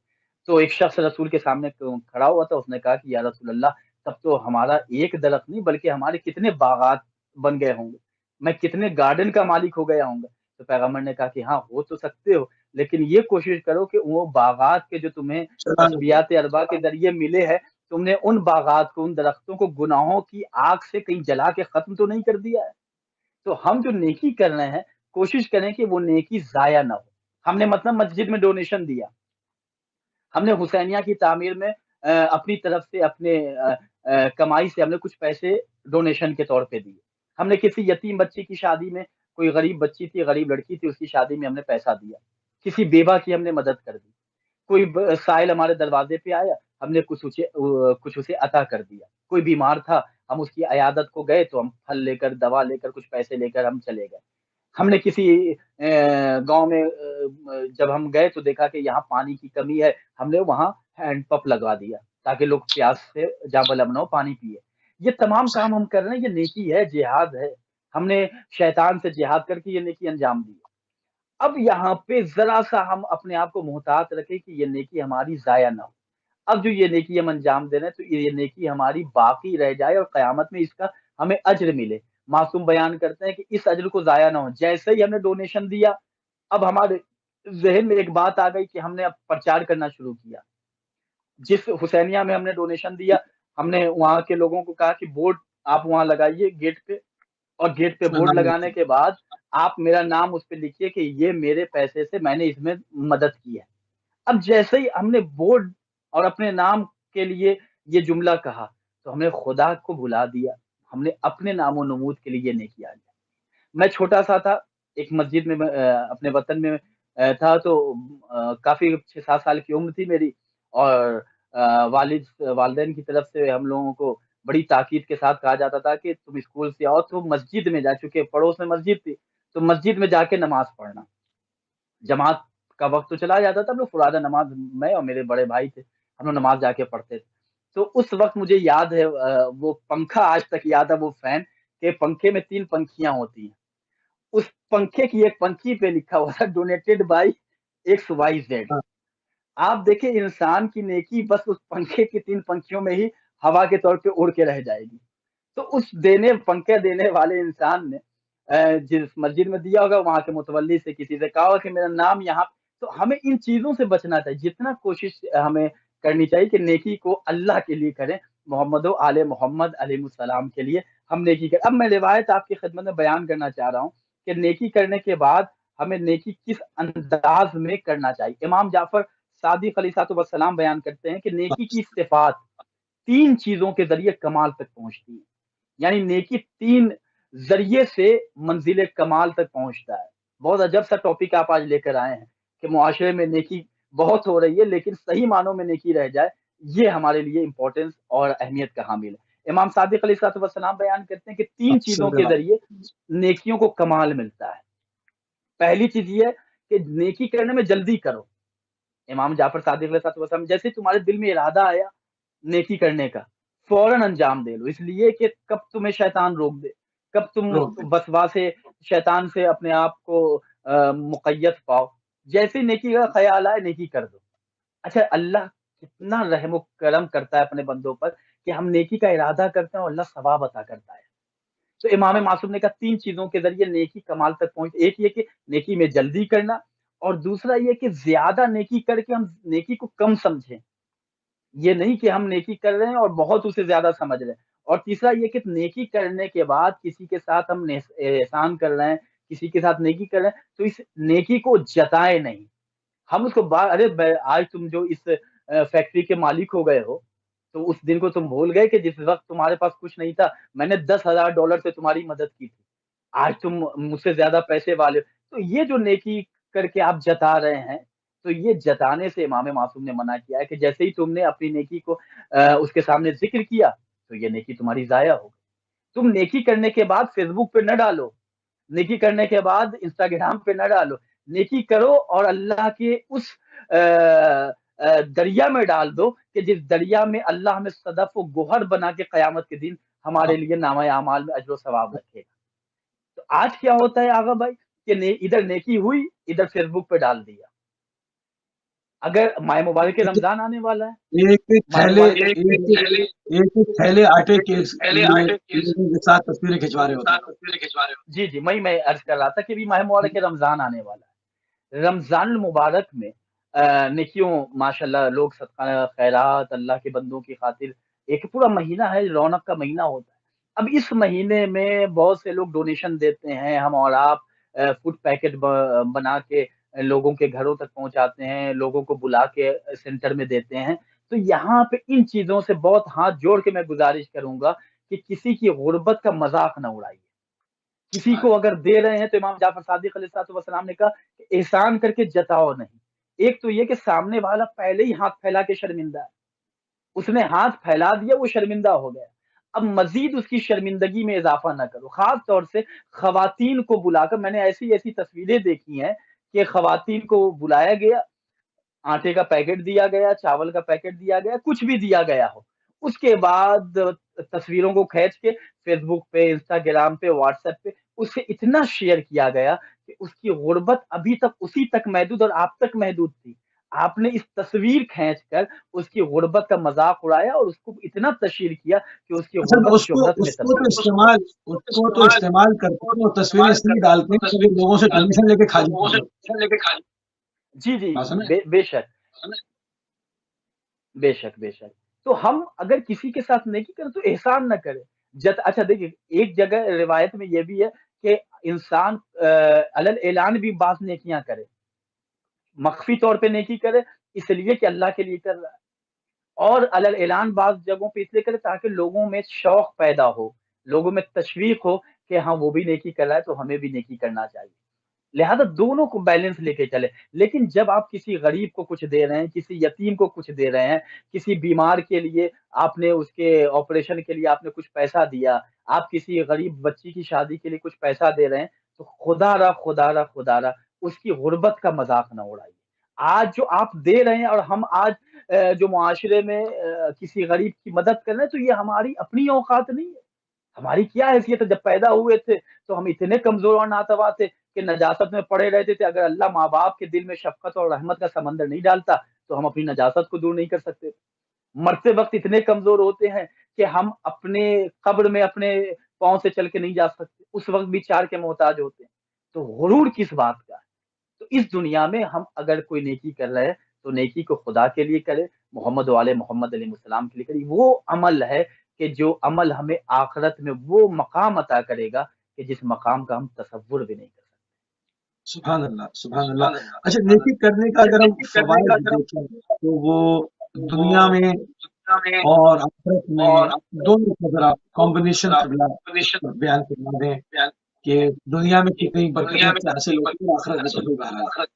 تو ایک شخص رسول کے سامنے کھڑا ہوا تھا، اس نے کہا کہ یا رسول اللہ، تب تو ہمارا ایک درخت نہیں بلکہ ہمارے کتنے باغات بن گئے ہوں گے، میں کتنے گارڈن کا مالک ہو گیا ہوں گا۔ تو پیغمبر نے کہا کہ ہاں ہو تو سکتے ہو، لیکن یہ کوشش کرو کہ وہ باغات کے جو تمہیں تسبیحات اربع کے ذریعے ملے ہیں، تم نے ان باغات کو، ان درختوں کو گناہوں کی آگ سے کہیں جلا کے ختم تو نہیں کر دیا ہے۔ تو ہم جو نیکی کر رہے ہیں کوشش کریں کہ وہ نیکی ضائع نہ ہو۔ ہم نے مطلب مسجد میں ڈونیشن دیا، ہم نے حسینیہ کی تعمیر میں اپنی طرف سے اپنے کمائی سے ہم نے کچھ پیسے ڈونیشن کے طور پہ دیے، ہم نے کسی یتیم بچی کی شادی میں، کوئی غریب بچی تھی، غریب لڑکی تھی، اس کی شادی میں ہم نے پیسہ دیا، کسی بیوہ کی ہم نے مدد کر دی، کوئی سائل ہمارے دروازے پہ آیا، ہم نے کچھ اسے عطا کر دیا، کوئی بیمار تھا ہم اس کی عیادت کو گئے تو ہم پھل لے کر، دوا لے کر، کچھ پیسے لے کر ہم چلے گئے۔ ہم نے کسی گاؤں میں جب ہم گئے تو دیکھا کہ یہاں پانی کی کمی ہے، ہم نے وہاں ہینڈ پمپ لگوا دیا تاکہ لوگ پیاس سے جاں بلب نہ ہو، پانی پیے۔ یہ تمام کام ہم کر رہے ہیں، یہ نیکی ہے، جہاد ہے، ہم نے شیطان سے جہاد کر کے یہ نیکی انجام دی۔ اب یہاں پہ ذرا سا ہم اپنے آپ کو محتاط رکھیں کہ یہ نیکی ہماری ضائع نہ ہو، اب جو یہ نیکی ہم انجام دے رہے ہیں تو یہ نیکی ہماری باقی رہ جائے اور قیامت میں اس کا ہمیں اجر ملے۔ معصوم بیان کرتے ہیں کہ اس اجر کو ضائع نہ ہو، جیسے ہی ہم نے ڈونیشن دیا اب ہمارے ذہن میں ایک بات آ گئی کہ ہم نے اب پرچار کرنا شروع کیا۔ جس حسینیہ میں ہم نے ڈونیشن دیا، ہم نے وہاں کے لوگوں کو کہا کہ بورڈ آپ وہاں لگائیے گیٹ پہ، اور گیٹ پہ بورڈ لگانے کے بعد آپ میرا نام اس پہ لکھیے کہ یہ میرے پیسے سے میں نے اس میں مدد کی ہے۔ اب جیسے ہی ہم نے بورڈ اور اپنے نام کے لیے یہ جملہ کہا تو ہم نے خدا کو بھلا دیا، ہم نے اپنے نام و نمود کے لیے نہیں کیا۔ میں چھوٹا سا تھا، ایک مسجد میں اپنے وطن میں تھا، تو کافی 6-7 سال کی عمر تھی میری، اور والدین کی طرف سے ہم لوگوں کو بڑی تاکید کے ساتھ کہا جاتا تھا کہ تم اسکول سے آؤ تو مسجد میں جا، چکے پڑوس میں مسجد تھی تو مسجد میں جا کے نماز پڑھنا، جماعت کا وقت تو چلا جاتا تھا، ہم لوگ فرادہ نماز، میں اور میرے بڑے بھائی تھے، ہم لوگ نماز جا کے پڑھتے تھے۔ تو اس وقت مجھے یاد ہے وہ پنکھا آج تک یاد ہے، وہ فین کہ پنکھے میں 3 پنکھیاں ہوتی ہیں، اس پنکھے کی ایک پنکھی پہ لکھا ہوا تھا donated by X Y Z. آپ دیکھیں انسان کی نیکی بس اس پنکھے کی 3 پنکھیوں میں ہی ہوا کے طور پہ اڑ کے رہ جائے گی۔ تو اس پنکھے دینے والے انسان نے جس مسجد میں دیا ہوگا وہاں کے متولی سے کسی سے کہا ہوگا کہ میرا نام یہاں۔ تو ہمیں ان چیزوں سے بچنا چاہیے، جتنا کوشش ہمیں کرنی چاہیے کہ نیکی کو اللہ کے لیے کریں، محمد و آل محمد علیہ السلام کے لیے ہم نیکی کریں۔ اب میں روایت آپ کی خدمت میں بیان کرنا چاہ رہا ہوں کہ نیکی کرنے کے بعد ہمیں نیکی کس انداز میں کرنا چاہیے۔ امام جعفر صادق علیہ السلام بیان کرتے ہیں کہ نیکی کی صفات 3 چیزوں کے ذریعے کمال تک پہنچتی ہے، یعنی نیکی 3 ذریعے سے منزل کمال تک پہنچتا ہے۔ بہت عجب سا ٹاپک آپ آج لے کر آئے ہیں کہ معاشرے میں نیکی بہت ہو رہی ہے لیکن صحیح معنوں میں نیکی رہ جائے، یہ ہمارے لیے امپورٹنس اور اہمیت کا حامل ہے۔ امام صادق علیہ السلام بیان کرتے ہیں کہ 3 چیزوں کے ذریعے نیکیوں کو کمال ملتا ہے۔ پہلی چیز یہ ہے کہ نیکی کرنے میں جلدی کرو۔ امام جعفر صادق علیہ السلام، جیسے تمہارے دل میں ارادہ آیا نیکی کرنے کا، فوراً انجام دے لو، اس لیے کہ کب تمہیں شیطان روک دے، کب تم وسواسے شیطان سے اپنے آپ کو مقید پاؤ، جیسے نیکی کا خیال آئے نیکی کر دو۔ اچھا، اللہ کتنا رحم و کرم کرتا ہے اپنے بندوں پر کہ ہم نیکی کا ارادہ کرتے ہیں اور اللہ ثواب عطا کرتا ہے۔ تو امام معصوم نے کہا 3 چیزوں کے ذریعے نیکی کمال تک پہنچ، ایک یہ کہ نیکی میں جلدی کرنا، اور دوسرا یہ کہ زیادہ نیکی کر کے ہم نیکی کو کم سمجھیں، یہ نہیں کہ ہم نیکی کر رہے ہیں اور بہت اسے زیادہ سمجھ رہے ہیں، اور تیسرا یہ کہ نیکی کرنے کے بعد کسی کے ساتھ ہم احسان کر رہے ہیں، کسی کے ساتھ نیکی کر رہے ہیں تو اس نیکی کو جتائے نہیں، ہم اس کو ارے آج تم جو اس فیکٹری کے مالک ہو گئے ہو، تو اس دن کو تم بھول گئے کہ جس وقت تمہارے پاس کچھ نہیں تھا، میں نے $10,000 سے تمہاری مدد کی تھی، آج تم مجھ سے زیادہ پیسے والے ہو۔ تو یہ جو نیکی کر کے آپ جتا رہے ہیں، تو یہ جتانے سے امام معصوم نے منع کیا ہے کہ جیسے ہی تم نے اپنی نیکی کو اس کے سامنے ذکر کیا، تو یہ نیکی تمہاری ضائع ہو گئی۔ تم نیکی کرنے کے بعد فیس بک پہ نہ ڈالو، نیکی کرنے کے بعد انسٹاگرام پہ نہ ڈالو، نیکی کرو اور اللہ کے اس دریا میں ڈال دو کہ جس دریا میں اللہ ہمیں صدف و گوہر بنا کے قیامت کے دن ہمارے لیے نامہ اعمال میں اجر و ثواب رکھے گا۔ تو آج کیا ہوتا ہے آغا بھائی کہ ادھر نیکی ہوئی، ادھر فیس بک پہ ڈال دیا۔ اگر ماہ مبارک رمضان آنے والا ہے، ایک ایک ماہ تھیلے مبارک ایک ایک تھیلے آٹے کے لیے لوگوں کے ساتھ تصویریں کھنچوا رہے ہوتے ہیں۔ جی میں عرض کر رہا تھا کہ بھی ماہ مبارک رمضان آنے والا ہے۔ رمضان المبارک میں نیکیوں ماشاءاللہ لوگ صدقہ خیرات اللہ کے بندوں کی خاطر، ایک پورا مہینہ ہے، رونق کا مہینہ ہوتا ہے۔ اب اس مہینے میں بہت سے لوگ ڈونیشن دیتے ہیں، ہم اور آپ فوڈ پیکٹ بنا کے لوگوں کے گھروں تک پہنچاتے ہیں، لوگوں کو بلا کے سینٹر میں دیتے ہیں۔ تو یہاں پہ ان چیزوں سے بہت ہاتھ جوڑ کے میں گزارش کروں گا کہ کسی کی غربت کا مذاق نہ اڑائیے۔ کسی کو اگر دے رہے ہیں تو امام جعفر صادق علیہ السلام نے کہا کہ احسان کر کے جتاؤ نہیں۔ ایک تو یہ کہ سامنے والا پہلے ہی ہاتھ پھیلا کے شرمندہ ہے، اس نے ہاتھ پھیلا دیا، وہ شرمندہ ہو گیا، اب مزید اس کی شرمندگی میں اضافہ نہ کرو۔ خاص طور سے خواتین کو بلا کر، میں نے ایسی ایسی تصویریں دیکھی ہیں کہ خواتین کو بلایا گیا، آٹے کا پیکٹ دیا گیا، چاول کا پیکٹ دیا گیا، کچھ بھی دیا گیا ہو، اس کے بعد تصویروں کو کھینچ کے فیس بک پہ، انسٹاگرام پہ، واٹس ایپ پہ اسے اتنا شیئر کیا گیا کہ اس کی غربت ابھی تک اسی تک محدود اور آپ تک محدود تھی، آپ نے اس تصویر کھینچ کر اس کی غربت کا مذاق اڑایا اور اس کو اتنا تشہیر کیا کہ اس کی اصل میں غربت شہرت میں تبدیل اس کو تو استعمال کرتے ہیں اور تصویریں اس لیے ڈالتے ہیں کہ لوگوں سے پرمیشن لے کے کھا جائیں۔ جی بات سمجھے؟ بے شک بے شک بے شک۔ تو ہم اگر کسی کے ساتھ نیکی کریں تو احسان نہ کرے۔ اچھا دیکھیے، ایک جگہ روایت میں یہ بھی ہے کہ انسان علل اعلان بھی بعض نیکیاں کرے، مخفی طور پہ نیکی کرے اس لیے کہ اللہ کے لیے کر رہا ہے، اور علل اعلان بعض جگہوں پہ اس لیے کرے تاکہ لوگوں میں شوق پیدا ہو، لوگوں میں تشویق ہو کہ ہاں وہ بھی نیکی کر رہا ہے تو ہمیں بھی نیکی کرنا چاہیے۔ لہذا دونوں کو بیلنس لے کے چلے۔ لیکن جب آپ کسی غریب کو کچھ دے رہے ہیں، کسی یتیم کو کچھ دے رہے ہیں، کسی بیمار کے لیے آپ نے اس کے آپریشن کے لیے آپ نے کچھ پیسہ دیا، آپ کسی غریب بچی کی شادی کے لیے کچھ پیسہ دے رہے ہیں، تو خدا را اس کی غربت کا مذاق نہ اڑائیے۔ آج جو آپ دے رہے ہیں اور ہم آج جو معاشرے میں کسی غریب کی مدد کر رہے ہیں، تو یہ ہماری اپنی اوقات نہیں ہے، ہماری کیا حیثیت ہے؟ جب پیدا ہوئے تھے تو ہم اتنے کمزور اور ناتواں تھے کہ نجاست میں پڑے رہتے تھے، اگر اللہ ماں باپ کے دل میں شفقت اور رحمت کا سمندر نہیں ڈالتا تو ہم اپنی نجاست کو دور نہیں کر سکتے۔ مرتے وقت اتنے کمزور ہوتے ہیں کہ ہم اپنے قبر میں اپنے پاؤں سے چل کے نہیں جا سکتے، اس وقت بھی چار کے محتاج ہوتے ہیں۔ تو غرور کس بات کا ہے؟ تو اس دنیا میں ہم اگر کوئی نیکی کر رہے ہیں تو نیکی کو خدا کے لیے کرے، محمد والے محمد علیہ السلام کے لیے کرے۔ وہ عمل ہے کہ جو عمل ہمیں آخرت میں وہ مقام عطا کرے گا کہ جس مقام کا ہم تصور بھی نہیں کر سکتے۔ سبحان اللہ، سبحان اللہ۔ اچھا، نیکی کرنے کا اگر ہم فوائد دیکھیں تو وہ دنیا میں اور آخرت میں دونوں کا ذرا کمبینیشن بیان کرنا دیں کہ دنیا میں کتنی برکت حاصل ہوتی ہے، آخرت میں کتنی بہرات۔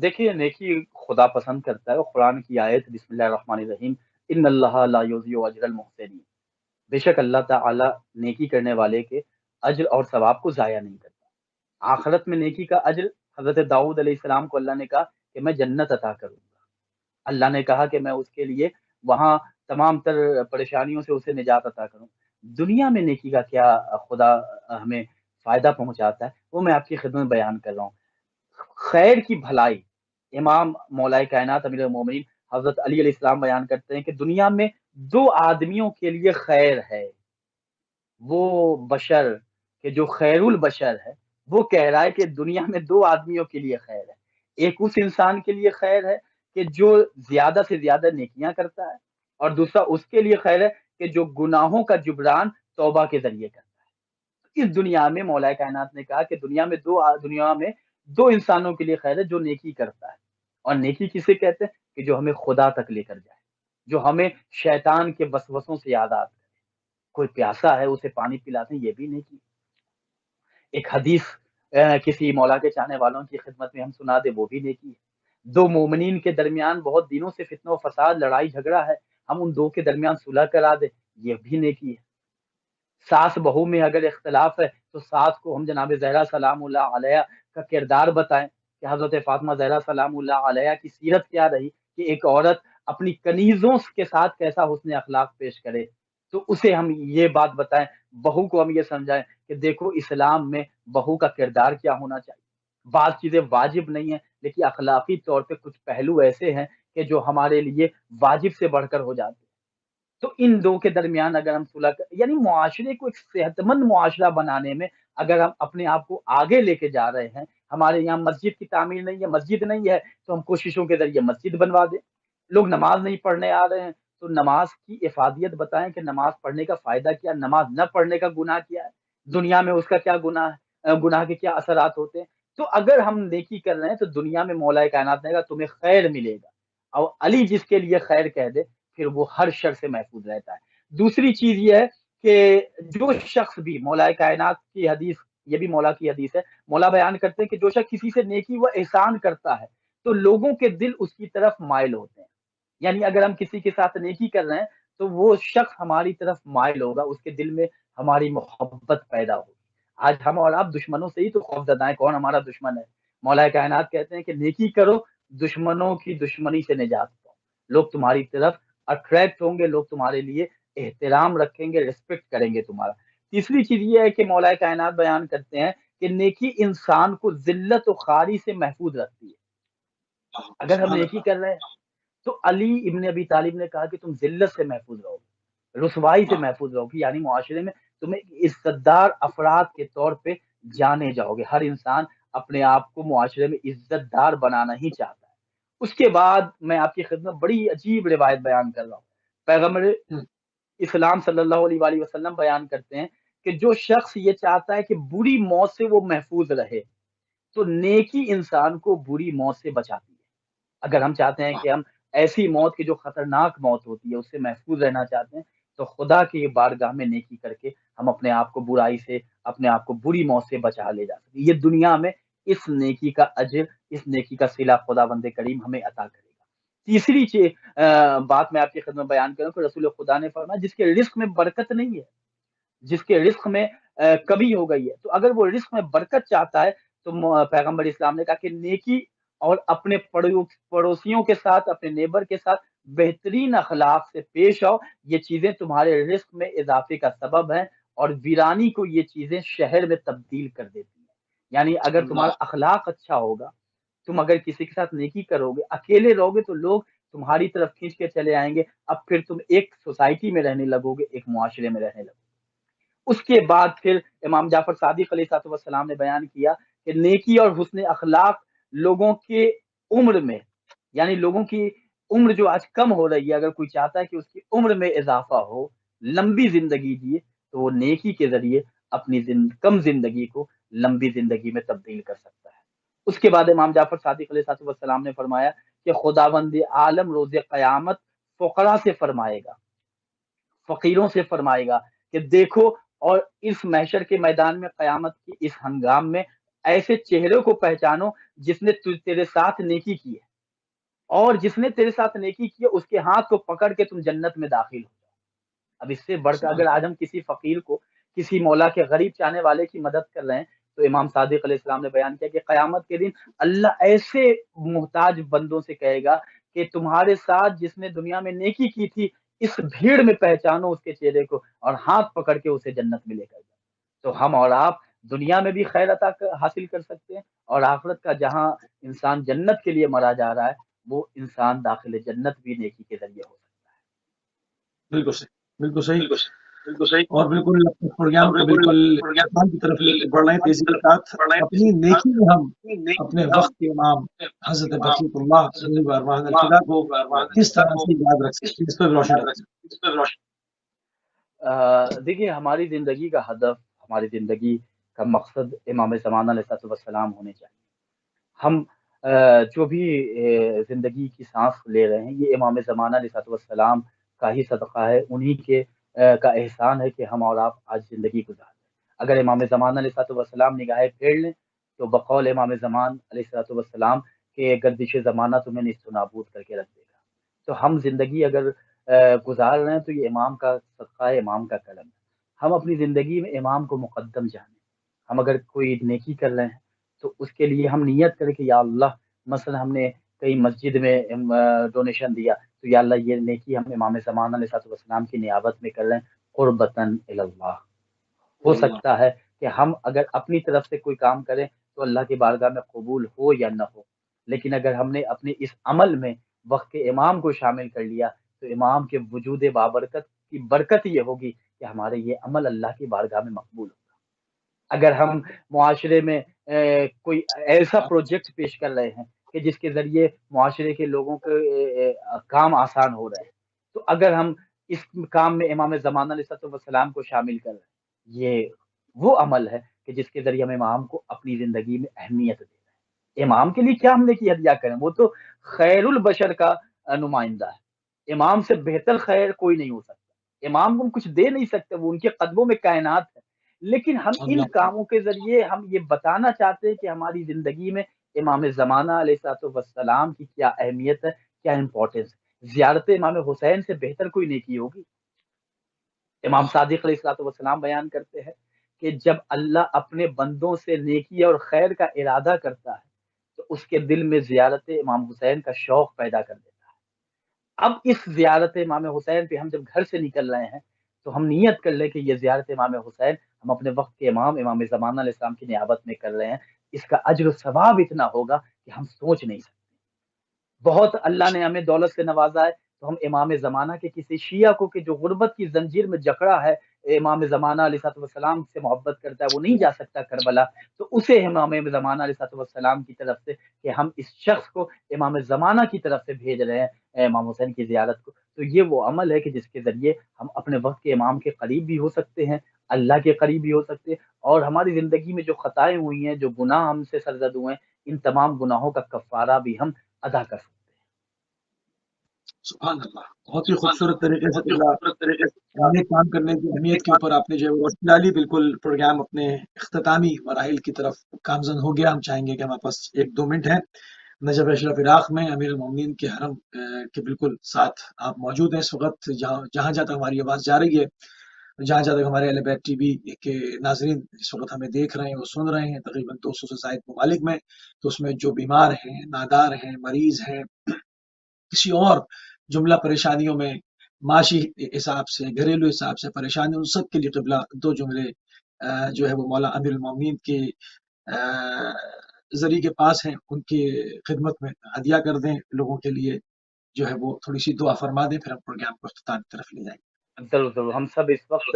دیکھیے، نیکی خدا پسند کرتا ہے، اور قرآن کی آیت بسم اللہ الرحمن الرحیم، ان اللہ لا یضیع اجر المحسنین، بے شک اللہ تعالی نیکی کرنے والے کے اجر اور ثواب کو ضائع نہیں کرتا۔ آخرت میں نیکی کا اجر، حضرت داؤد علیہ السلام کو اللہ نے کہا کہ میں جنت عطا کروں گا، اللہ نے کہا کہ میں اس کے لیے وہاں تمام تر پریشانیوں سے اسے نجات عطا کروں۔ دنیا میں نیکی کا کیا خدا ہمیں فائدہ پہنچاتا ہے، وہ میں آپ کی خدمت میں بیان کر رہا ہوں۔ خیر کی بھلائی، امام مولا کائنات امیر المومنین حضرت علی علیہ السلام بیان کرتے ہیں کہ دنیا میں دو آدمیوں کے لیے خیر ہے، وہ بشر کہ جو خیر البشر ہے وہ کہہ رہا ہے کہ دنیا میں دو آدمیوں کے لیے خیر ہے، ایک اس انسان کے لیے خیر ہے کہ جو زیادہ سے زیادہ نیکیاں کرتا ہے، اور دوسرا اس کے لیے خیر ہے کہ جو گناہوں کا جبران توبہ کے ذریعے کرتا ہے۔ اس دنیا میں مولا کائنات نے کہا کہ دنیا میں دو انسانوں کے لیے خیر ہے جو نیکی کرتا ہے، اور نیکی کسے کہتے ہیں کہ جو ہمیں خدا تک لے کر جائے، جو ہمیں شیطان کے وسوسوں سے آزاد کرے۔ کوئی پیاسا ہے اسے پانی پلاتے ہیں، یہ بھی نیکی۔ ایک حدیث کسی مولا کے چاہنے والوں کی خدمت میں ہم سنا دے، وہ بھی نیکی ہے۔ دو مومنین کے درمیان بہت دنوں سے فتنہ و فساد، لڑائی جھگڑا ہے، ہم ان دو کے درمیان صلح کرا دے، یہ بھی نیکی ہے۔ ساس بہو میں اگر اختلاف ہے تو ساس کو ہم جناب زہرا سلام اللہ علیہ کا کردار بتائیں کہ حضرت فاطمہ زہرا سلام اللہ علیہ کی سیرت کیا رہی، کہ ایک عورت اپنی کنیزوں کے ساتھ کیسا حسن اخلاق پیش کرے، تو اسے ہم یہ بات بتائیں۔ بہو کو ہم یہ سمجھائیں کہ دیکھو اسلام میں بہو کا کردار کیا ہونا چاہیے۔ بعض چیزیں واجب نہیں ہیں، لیکن اخلاقی طور پہ کچھ پہلو ایسے ہیں کہ جو ہمارے لیے واجب سے بڑھ کر ہو جاتے ہیں۔ تو ان دو کے درمیان اگر ہم صلح یعنی معاشرے کو ایک صحت مند معاشرہ بنانے میں اگر ہم اپنے آپ کو آگے لے کے جا رہے ہیں، ہمارے یہاں مسجد کی تعمیر نہیں ہے، مسجد نہیں ہے تو ہم کوششوں کے ذریعے مسجد بنوا دیں۔ لوگ نماز نہیں پڑھنے آ رہے ہیں تو نماز کی افادیت بتائیں کہ نماز پڑھنے کا فائدہ کیا، نماز نہ پڑھنے کا گناہ کیا ہے، دنیا میں اس کا کیا گناہ ہے، گناہ کے کیا اثرات ہوتے ہیں۔ تو اگر ہم نیکی کر رہے ہیں تو دنیا میں مولا کائنات نے کہا تمہیں خیر ملے گا، اور علی جس کے لیے خیر کہہ دے پھر وہ ہر شر سے محفوظ رہتا ہے۔ دوسری چیز یہ ہے کہ جو شخص بھی مولا کائنات کی حدیث، یہ بھی مولا کی حدیث ہے، مولا بیان کرتے ہیں کہ جو شخص کسی سے نیکی و احسان کرتا ہے تو لوگوں کے دل اس کی طرف مائل ہوتے ہیں۔ یعنی اگر ہم کسی کے ساتھ نیکی کر رہے ہیں تو وہ شخص ہماری طرف مائل ہوگا، اس کے دل میں ہماری محبت پیدا ہوگی۔ آج ہم اور آپ دشمنوں سے ہی تو خوف زدہ ہیں، کون ہمارا دشمن ہے؟ مولا کائنات کہتے ہیں کہ نیکی کرو، دشمنوں کی دشمنی سے نجات پاؤ، لوگ تمہاری طرف اٹریکٹ ہوں گے، لوگ تمہارے لیے احترام رکھیں گے، ریسپیکٹ کریں گے تمہارا۔ تیسری چیز یہ ہے کہ مولا کائنات بیان کرتے ہیں کہ نیکی انسان کو ذلت و خواری سے محفوظ رکھتی ہے۔ اگر ہم سبحان نیکی اللہ۔ کر رہے ہیں تو علی ابن ابی طالب نے کہا کہ تم ذلت سے محفوظ رہو گے، رسوائی سے محفوظ رہو گے، یعنی معاشرے میں تمہیں عزت دار افراد کے طور پہ جانے جاؤ گے۔ ہر انسان اپنے آپ کو معاشرے میں عزت دار بنانا ہی چاہتا ہے۔ اس کے بعد میں آپ کی خدمت بڑی عجیب روایت بیان کر رہا ہوں۔ پیغمبر ہوں، اسلام صلی اللہ علیہ وآلہ وسلم بیان کرتے ہیں کہ جو شخص یہ چاہتا ہے کہ بری موت سے وہ محفوظ رہے تو نیکی انسان کو بری موت سے بچاتی ہے۔ اگر ہم چاہتے ہیں کہ ہم ایسی موت کی جو خطرناک موت ہوتی ہے اس سے محفوظ رہنا چاہتے ہیں تو خدا کی بارگاہ میں نیکی کر کے ہم اپنے آپ کو برائی سے، اپنے آپ کو بری موت سے بچا لے جا سکتے ہیں۔ یہ دنیا میں اس نیکی کا اجر، اس نیکی کا صلہ خدا بند کریم ہمیں عطا کرے گا۔ تیسری چیز بات میں آپ کی خدمت بیان کروں کہ رسول خدا نے فرمایا جس کے رزق میں برکت نہیں ہے، جس کے رزق میں کمی ہو گئی ہے، تو اگر وہ رزق میں برکت چاہتا ہے تو پیغمبر اسلام نے کہا کہ نیکی اور اپنے پڑوسیوں کے ساتھ، اپنے نیبر کے ساتھ بہترین اخلاق سے پیش آؤ، یہ چیزیں تمہارے رزق میں اضافے کا سبب ہیں، اور ویرانی کو یہ چیزیں شہر میں تبدیل کر دیتی ہیں۔ یعنی اگر تمہارا اخلاق اچھا ہوگا، تم اگر کسی کے ساتھ نیکی کرو گے، اکیلے رہو گے تو لوگ تمہاری طرف کھینچ کے چلے آئیں گے، اب پھر تم ایک سوسائٹی میں رہنے لگو گے، ایک معاشرے میں رہنے لگو گے۔ اس کے بعد پھر امام جعفر صادق علیہ السلام نے بیان کیا کہ نیکی اور حسن اخلاق لوگوں کے عمر میں، یعنی لوگوں کی عمر جو آج کم ہو رہی ہے، اگر کوئی چاہتا ہے کہ اس کی عمر میں اضافہ ہو، لمبی زندگی جیے، تو وہ نیکی کے ذریعے اپنی کم زندگی کو لمبی زندگی میں تبدیل کر سکتا ہے۔ اس کے بعد امام جعفر صادق علیہ السلام نے فرمایا کہ خداوند عالم روز قیامت فقراء سے فرمائے گا، فقیروں سے فرمائے گا کہ دیکھو، اور اس محشر کے میدان میں قیامت کی اس ہنگام میں ایسے چہرے کو پہچانو جس نے تیرے ساتھ نیکی کی ہے، اور جس نے تیرے ساتھ نیکی کی ہے اس کے ہاتھ کو پکڑ کے تم جنت میں داخل ہو جاؤ۔ اب اس سے بڑھ کر اگر آج ہم کسی فقیر کو، کسی مولا کے غریب چاہنے والے کی مدد کر رہے ہیں، تو امام صادق علیہ السلام نے بیان کیا کہ قیامت کے دن اللہ ایسے محتاج بندوں سے کہے گا کہ تمہارے ساتھ جس نے دنیا میں نیکی کی تھی، اس بھیڑ میں پہچانو اس کے چہرے کو اور ہاتھ پکڑ کے اسے جنت میں لے کر جاؤ۔ تو ہم اور آپ دنیا میں بھی خیر عطا حاصل کر سکتے ہیں، اور آخرت کا جہاں انسان جنت کے لیے مرا جا رہا ہے، وہ انسان داخل جنت بھی نیکی کے ذریعے ہو سکتا بالکل صحیح، بالکل صحیح، ہے۔ بالکل صحیح۔ اور بالکل اپنے پروگرام اور کو بالکل بالکل پروگرام اختتام کی طرف لے کے بڑھ رہے ہیں تیزی کے ساتھ۔ اپنی نیکی میں ہم اپنے وقت کے امام حضرت بقیت اللہ علیہ ارواح الفدا کو کس طرح سے یاد رکھ سکتے ہیں، اس پہ بھی روشنی ڈالیں۔ دیکھیے ہماری زندگی کا ہدف، ہماری زندگی کا مقصد امام زمانہ علیہ الصلوۃ والسلام ہونے چاہیے۔ ہم جو بھی زندگی کی سانس لے رہے ہیں، یہ امام زمانہ علیہ السلام کا ہی صدقہ ہے، انہی کے کا احسان ہے کہ ہم اور آپ آج زندگی گزار رہے ہیں۔ اگر امام زمانہ علیہ السلام نگاہیں پھیر لیں تو بقول امام زمان علیہ السلام کہ گردش زمانہ تمہیں نیست و نابود کر کے رکھ دے گا۔ تو ہم زندگی اگر گزار رہے ہیں تو یہ امام کا صدقہ ہے، امام کا کرم ہے۔ ہم اپنی زندگی میں امام کو مقدم جانیں۔ ہم اگر کوئی نیکی کر رہے ہیں تو اس کے لیے ہم نیت کریں کہ یا اللہ، مثلا ہم نے کئی مسجد میں ڈونیشن دیا، تو یا اللہ یہ نیکی ہم امام زمان علیہ السلام کی نیابت میں کر رہے ہیں، قربتاً اللہ۔ ہو اللہ سکتا ہے کہ ہم اگر اپنی طرف سے کوئی کام کریں تو اللہ کی بارگاہ میں قبول ہو یا نہ ہو، لیکن اگر ہم نے اپنے اس عمل میں وقت کے امام کو شامل کر لیا تو امام کے وجود بابرکت کی برکت یہ ہوگی کہ ہمارے یہ عمل اللہ کی بارگاہ میں مقبول ہوگا۔ اگر ہم معاشرے میں کوئی ایسا پروجیکٹ پیش کر رہے ہیں کہ جس کے ذریعے معاشرے کے لوگوں کے کام آسان ہو رہے ہیں، تو اگر ہم اس کام میں امام زمانہ علیہ السلام کو شامل کر رہے ہیں، یہ وہ عمل ہے کہ جس کے ذریعے ہم امام کو اپنی زندگی میں اہمیت دے رہے ہیں۔ امام کے لیے کیا ہم نے کی ہدیہ کریں، وہ تو خیر البشر کا نمائندہ ہے۔ امام سے بہتر خیر کوئی نہیں ہو سکتا، امام کو ہم کچھ دے نہیں سکتے، وہ ان کے قدموں میں کائنات ہے، لیکن ہم ان اللہ کاموں کے ذریعے ہم یہ بتانا چاہتے ہیں کہ ہماری زندگی میں امام زمانہ علیہ السلام کی کیا اہمیت ہے، کیا امپورٹنس ہے۔ زیارت امام حسین سے بہتر کوئی نیکی ہوگی؟ امام اللہ صادق علیہ السلام بیان کرتے ہیں کہ جب اللہ اپنے بندوں سے نیکی اور خیر کا ارادہ کرتا ہے تو اس کے دل میں زیارت امام حسین کا شوق پیدا کر دیتا ہے۔ اب اس زیارت امام حسین پہ ہم جب گھر سے نکل رہے ہیں تو ہم نیت کر لیں کہ یہ زیارت امام حسین ہم اپنے وقت کے امام امام زمانہ علیہ السلام کی نیابت میں کر رہے ہیں۔ اس کا اجر و ثواب اتنا ہوگا کہ ہم سوچ نہیں سکتے۔ بہت اللہ نے ہمیں دولت سے نوازا ہے تو ہم امام زمانہ کے کسی شیعہ کو کہ جو غربت کی زنجیر میں جکڑا ہے، امام زمانہ علیہ السلام سے محبت کرتا ہے، وہ نہیں جا سکتا کربلا، تو اسے امام زمانہ علیہ السلام کی طرف سے کہ ہم اس شخص کو امام زمانہ کی طرف سے بھیج رہے ہیں امام حسین کی زیارت کو، تو یہ وہ عمل ہے کہ جس کے ذریعے ہم اپنے وقت کے امام کے قریب بھی ہو سکتے ہیں، اللہ کے قریب بھی ہو سکتے ہیں، اور ہماری زندگی میں جو خطائیں ہوئی ہیں، جو گناہ ہم سے سرزد ہوئے ہیں، ان تمام گناہوں کا کفارہ بھی ہم ادا کر سکتے ہیں۔ سبحان اللہ، بہت ہی خوبصورت طریقے سے قبلہ نیک کام کرنے کی اہمیت کے اوپر آپ نے جو ہے وہ روشنی ڈالی۔ بالکل پروگرام اپنے اختتامی مراحل کی طرف گامزن ہو گیا۔ ہم چاہیں گے کہ ہمارے پاس 1-2 منٹ ہے۔ نجف اشرف عراق میں امیر المومنین کے حرم کے بالکل ساتھ آپ موجود ہیں اس وقت، جہاں تک ہماری آواز جا رہی ہے، جہاں تک ہمارے اہل بیت ٹی وی کے ناظرین اس وقت ہمیں دیکھ رہے ہیں اور سن رہے ہیں، تقریباً 200 سے زائد ممالک میں، تو اس میں جو بیمار ہیں، نادار ہیں، مریض ہیں، کسی اور جملہ پریشانیوں میں، معاشی حساب سے، گھریلو حساب سے پریشانی، ان سب کے لیے قبلہ 2 جملے جو ہے وہ مولا امیر المومنین کے ذریعے کے پاس ہیں، ان کی خدمت میں ہدیہ کر دیں لوگوں کے لیے، جو ہے وہ تھوڑی سی دعا فرما دیں، پھر ہم پروگرام کو اختتام کی طرف لے جائیں گے۔ ضرور ضرور، ہم سب اس وقت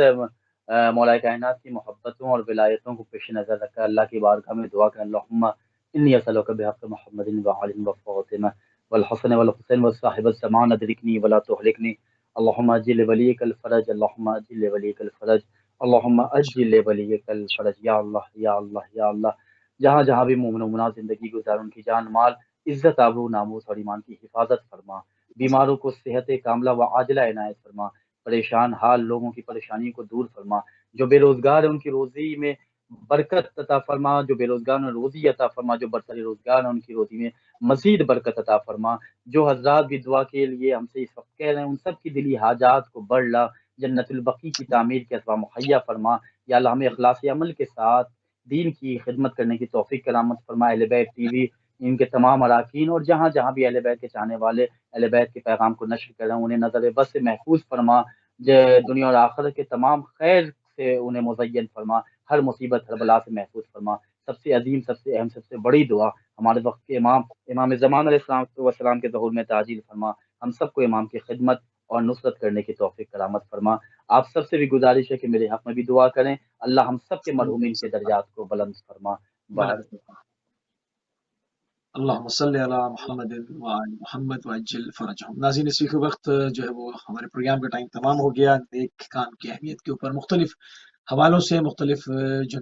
مولا کائنات کی محبتوں اور ولایتوں کو پیش نظر رکھ کر اللہ کی بارگاہ میں دعا کریں۔ اللہم انی اسألک بحق محمد وعلی وفاطمہ والحسن والحسین والصاحب الزمان ادرکنی ولا تہلکنی، اللہم اجل ولیک الفرج، اللہم اجل ولیک الفرج، اللہم اجل ولیک الفرج۔ یا اللہ یا اللہ یا اللہ، جہاں جہاں بھی مومن و مومنات زندگی گزار، ان کی جان مال، عزت آبرو ناموس اور ایمان کی حفاظت فرما، بیماروں کو صحت کاملہ و عاجلہ عنایت فرما، پریشان حال لوگوں کی پریشانی کو دور فرما، جو بے روزگار ہیں ان کی روزی میں برکت عطا فرما، جو بے روزگار ہیں روزی عطا فرما، جو برسر روزگار ہیں ان کی روزی میں مزید برکت عطا فرما، جو حضرات بھی دعا کے لیے ہم سے اس وقت کہہ رہے ہیں ان سب کی دلی حاجات کو بڑھ لا، جنت البقیع کی تعمیر کے اسباب مہیا فرما، یا اللہ ہمیں اخلاص عمل کے ساتھ دین کی خدمت کرنے کی توفیق کرامت فرما۔ اہل بیت ٹی وی ان کے تمام اراکین اور جہاں جہاں بھی اہل بیت کے چاہنے والے اہل بیت کے پیغام کو نشر کر رہے ہیں، انہیں نظر بس سے محفوظ فرما، دنیا اور آخرت کے تمام خیر سے انہیں مزین فرما، ہر مصیبت ہر بلا سے محفوظ فرما۔ سب سے عظیم، سب سے اہم، سب سے بڑی دعا ہمارے وقت کے امام امام زمان علیہ السلام کے ظہور میں تعجیل فرما، ہم سب کو امام کی خدمت اور نصرت کرنے کی توفیق کرامت فرما۔ آپ سب سے بھی گزارش ہے کہ میرے حق میں بھی دعا کریں، اللہ ہم سب کے مرحومین کے درجات کو بلند فرما۔ بارک اللہم صلی علی محمد وعلی محمد وعجل فرجہم۔ ناظرین، اسی کے وقت جو ہے وہ ہمارے پروگرام کا ٹائم تمام ہو گیا۔ نیک کام کی اہمیت کے اوپر مختلف حوالوں سے، مختلف جو